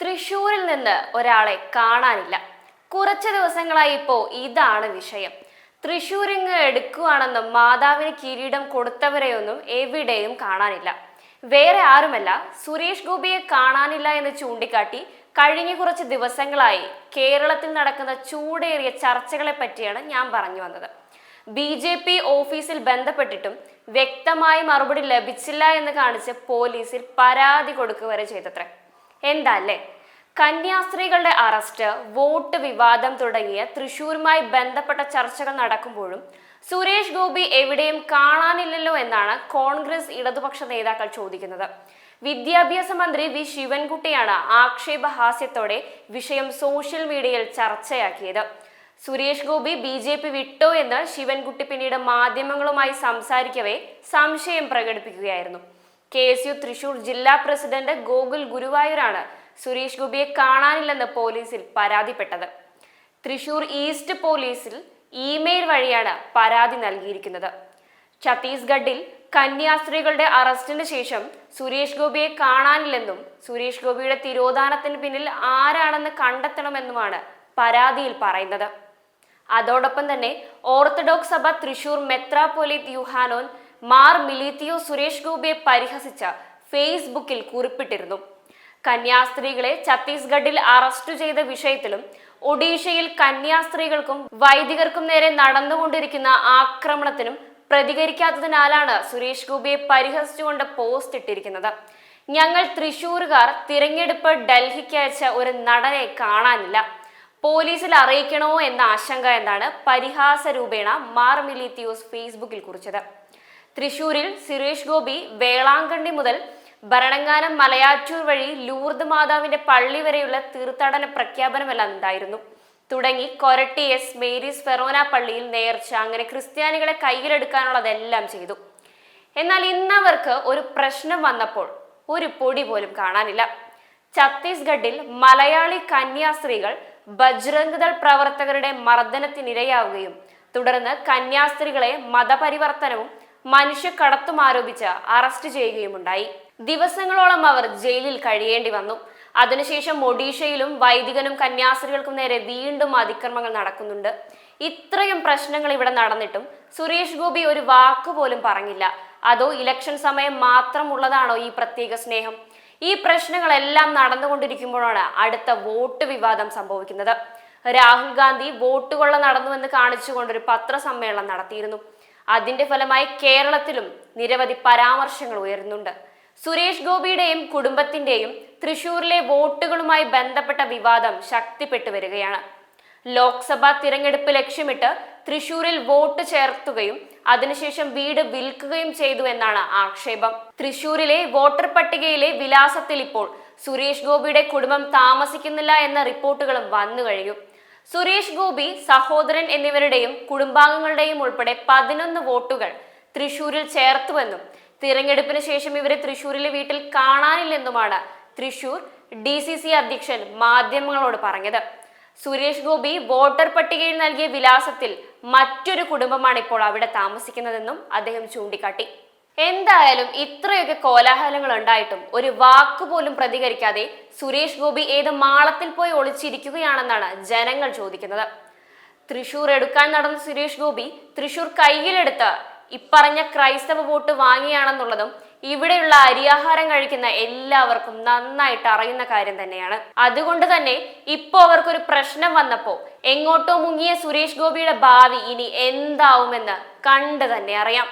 തൃശ്ശൂരിൽ നിന്ന് ഒരാളെ കാണാനില്ല. കുറച്ച് ദിവസങ്ങളായി ഇതാണ് വിഷയം. തൃശ്ശൂരിങ്ങ് എടുക്കുകയാണെന്നും മാതാവിന് കിരീടം കൊടുത്തവരെയൊന്നും എവിടെയും കാണാനില്ല. വേറെ ആരുമല്ല, സുരേഷ് ഗോപിയെ കാണാനില്ല എന്ന് ചൂണ്ടിക്കാട്ടി കഴിഞ്ഞ കുറച്ച് ദിവസങ്ങളായി കേരളത്തിൽ നടക്കുന്ന ചൂടേറിയ ചർച്ചകളെ പറ്റിയാണ് ഞാൻ പറഞ്ഞു വന്നത്. BJP ഓഫീസിൽ ബന്ധപ്പെട്ടിട്ടും വ്യക്തമായി മറുപടി ലഭിച്ചില്ല എന്ന് കാണിച്ച് പോലീസിൽ പരാതി കൊടുക്കുക വരെ ചെയ്തത്രേ. എന്താ അല്ലേ? കന്യാസ്ത്രീകളുടെ അറസ്റ്റ്, വോട്ട് വിവാദം തുടങ്ങിയ തൃശ്ശൂരുമായി ബന്ധപ്പെട്ട ചർച്ചകൾ നടക്കുമ്പോഴും സുരേഷ് ഗോപി എവിടെയും കാണാനില്ലല്ലോ എന്നാണ് കോൺഗ്രസ് ഇടതുപക്ഷ നേതാക്കൾ ചോദിക്കുന്നത്. വിദ്യാഭ്യാസ മന്ത്രി വി ശിവൻകുട്ടിയാണ് ആക്ഷേപഹാസ്യത്തോടെ വിഷയം സോഷ്യൽ മീഡിയയിൽ ചർച്ചയാക്കിയത്. സുരേഷ് ഗോപി BJP വിട്ടോ എന്ന് ശിവൻകുട്ടി പിന്നീട് മാധ്യമങ്ങളുമായി സംസാരിക്കവേ സംശയം പ്രകടിപ്പിക്കുകയായിരുന്നു. KSU തൃശൂർ ജില്ലാ പ്രസിഡന്റ് ഗോകുൽ ഗുരുവായൂരാണ് സുരേഷ് ഗോപിയെ കാണാനില്ലെന്ന് പോലീസിൽ പരാതിപ്പെട്ടത്. തൃശൂർ ഈസ്റ്റ് പോലീസിൽ ഇമെയിൽ വഴിയാണ് പരാതി നൽകിയിരിക്കുന്നത്. ഛത്തീസ്ഗഡിൽ കന്യാസ്ത്രീകളുടെ അറസ്റ്റിന് ശേഷം സുരേഷ് ഗോപിയെ കാണാനില്ലെന്നും സുരേഷ് ഗോപിയുടെ തിരോധാനത്തിന് പിന്നിൽ ആരാണെന്ന് കണ്ടെത്തണമെന്നുമാണ് പരാതിയിൽ പറയുന്നത്. അതോടൊപ്പം തന്നെ ഓർത്തഡോക്സ് സഭ തൃശൂർ മെത്രാപ്പൊലീത്ത് യുഹാനോൻ മാർ മിലീത്തിയോ സുരേഷ് ഗോപിയെ പരിഹസിച്ച ഫേസ്ബുക്കിൽ കുറിപ്പിട്ടിരുന്നു. കന്യാസ്ത്രീകളെ ഛത്തീസ്ഗഡിൽ അറസ്റ്റ് ചെയ്ത വിഷയത്തിലും ഒഡീഷയിൽ കന്യാസ്ത്രീകൾക്കും വൈദികർക്കും നേരെ നടന്നുകൊണ്ടിരിക്കുന്ന ആക്രമണത്തിനും പ്രതികരിക്കാത്തതിനാലാണ് സുരേഷ് ഗോപിയെ പരിഹസിച്ചുകൊണ്ട് പോസ്റ്റ് ഇട്ടിരിക്കുന്നത്. ഞങ്ങൾ തൃശ്ശൂരുകാർ തിരഞ്ഞെടുപ്പ് ഡൽഹിക്ക് അയച്ച ഒരു നടനെ കാണാനില്ല, പോലീസിൽ അറിയിക്കണോ എന്ന ആശങ്ക എന്നാണ് പരിഹാസ രൂപേണ മാർ മിലീത്തിയോസ് ഫേസ്ബുക്കിൽ കുറിച്ചത്. തൃശ്ശൂരിൽ സുരേഷ് ഗോപി വേളാങ്കണ്ണി മുതൽ ഭരണങ്ങാനം മലയാറ്റൂർ വഴി ലൂർദ് മാതാവിന്റെ പള്ളി വരെയുള്ള തീർത്ഥാടന പ്രഖ്യാപനമെല്ലാം ഉണ്ടായിരുന്നു. തുടങ്ങി കൊരട്ടി മേരീസ് ഫെറോന പള്ളിയിൽ നേർച്ച, അങ്ങനെ ക്രിസ്ത്യാനികളെ കയ്യിലെടുക്കാനുള്ളതെല്ലാം ചെയ്തു. എന്നാൽ ഇന്നവർക്ക് ഒരു പ്രശ്നം വന്നപ്പോൾ ഒരു പൊടി പോലും കാണാനില്ല. ഛത്തീസ്ഗഡിൽ മലയാളി കന്യാസ്ത്രീകൾ ബജ്രംഗ് ദൾ പ്രവർത്തകരുടെ മർദ്ദനത്തിനിരയാവുകയും തുടർന്ന് കന്യാസ്ത്രീകളെ മതപരിവർത്തനവും മനുഷ്യക്കടത്തും ആരോപിച്ച് അറസ്റ്റ് ചെയ്യുകയുമുണ്ടായി. ദിവസങ്ങളോളം അവർ ജയിലിൽ കഴിയേണ്ടി വന്നു. അതിനുശേഷം ഒഡീഷയിലും വൈദികനും കന്യാസ്ത്രീകൾക്കും നേരെ വീണ്ടും അതിക്രമങ്ങൾ നടക്കുന്നുണ്ട്. ഇത്രയും പ്രശ്നങ്ങൾ ഇവിടെ നടന്നിട്ടും സുരേഷ് ഗോപി ഒരു വാക്കുപോലും പറഞ്ഞില്ല. അതോ ഇലക്ഷൻ സമയം മാത്രമുള്ളതാണോ ഈ പ്രത്യേക സ്നേഹം? ഈ പ്രശ്നങ്ങളെല്ലാം നടന്നുകൊണ്ടിരിക്കുമ്പോഴാണ് അടുത്ത വോട്ട് വിവാദം സംഭവിക്കുന്നത്. രാഹുൽ ഗാന്ധി വോട്ട് കൊള്ള നടന്നുവെന്ന് കാണിച്ചുകൊണ്ടൊരു പത്രസമ്മേളനം നടത്തിയിരുന്നു. അതിന്റെ ഫലമായി കേരളത്തിലും നിരവധി പരാമർശങ്ങൾ ഉയരുന്നുണ്ട്. സുരേഷ് ഗോപിയുടെയും കുടുംബത്തിന്റെയും തൃശ്ശൂരിലെ വോട്ടുകളുമായി ബന്ധപ്പെട്ട വിവാദം ശക്തിപ്പെട്ടു വരികയാണ്. ലോക്സഭാ തിരഞ്ഞെടുപ്പ് ലക്ഷ്യമിട്ട് തൃശ്ശൂരിൽ വോട്ട് ചേർത്തുകയും അതിനുശേഷം വീട് വിൽക്കുകയും ചെയ്തു എന്നാണ് ആക്ഷേപം. തൃശ്ശൂരിലെ വോട്ടർ പട്ടികയിലെ വിലാസത്തിൽ ഇപ്പോൾ സുരേഷ് ഗോപിയുടെ കുടുംബം താമസിക്കുന്നില്ല എന്ന റിപ്പോർട്ടുകളും വന്നു കഴിഞ്ഞു. സുരേഷ് ഗോപി, സഹോദരൻ എന്നിവരുടെയും കുടുംബാംഗങ്ങളുടെയും ഉൾപ്പെടെ 11 വോട്ടുകൾ തൃശ്ശൂരിൽ ചേർത്തുവെന്നും തിരഞ്ഞെടുപ്പിന് ശേഷം ഇവരെ തൃശ്ശൂരിലെ വീട്ടിൽ കാണാനില്ലെന്നുമാണ് തൃശ്ശൂർ DCC അധ്യക്ഷൻ മാധ്യമങ്ങളോട് പറഞ്ഞത്. സുരേഷ് ഗോപി വോട്ടർ പട്ടികയിൽ നൽകിയ വിലാസത്തിൽ മറ്റൊരു കുടുംബമാണ് ഇപ്പോൾ അവിടെ താമസിക്കുന്നതെന്നും അദ്ദേഹം ചൂണ്ടിക്കാട്ടി. എന്തായാലും ഇത്രയൊക്കെ കോലാഹലങ്ങൾ ഉണ്ടായിട്ടും ഒരു വാക്കുപോലും പ്രതികരിക്കാതെ സുരേഷ് ഗോപി ഏത് മാളത്തിൽ പോയി ഒളിച്ചിരിക്കുകയാണെന്നാണ് ജനങ്ങൾ ചോദിക്കുന്നത്. തൃശ്ശൂർ എടുക്കാൻ നടന്ന സുരേഷ് ഗോപി തൃശ്ശൂർ കയ്യിലെടുത്ത് ഇപ്പറഞ്ഞ ക്രൈസ്തവ വോട്ട് വാങ്ങിയാണെന്നുള്ളതും ഇവിടെയുള്ള അരിയാഹാരം കഴിക്കുന്ന എല്ലാവർക്കും നന്നായിട്ട് അറിയുന്ന കാര്യം തന്നെയാണ്. അതുകൊണ്ട് തന്നെ ഇപ്പോ അവർക്കൊരു പ്രശ്നം വന്നപ്പോ എങ്ങോട്ടോ മുങ്ങിയ സുരേഷ് ഗോപിയുടെ ഭാവി ഇനി എന്താവുമെന്ന് കണ്ടു തന്നെ അറിയാം.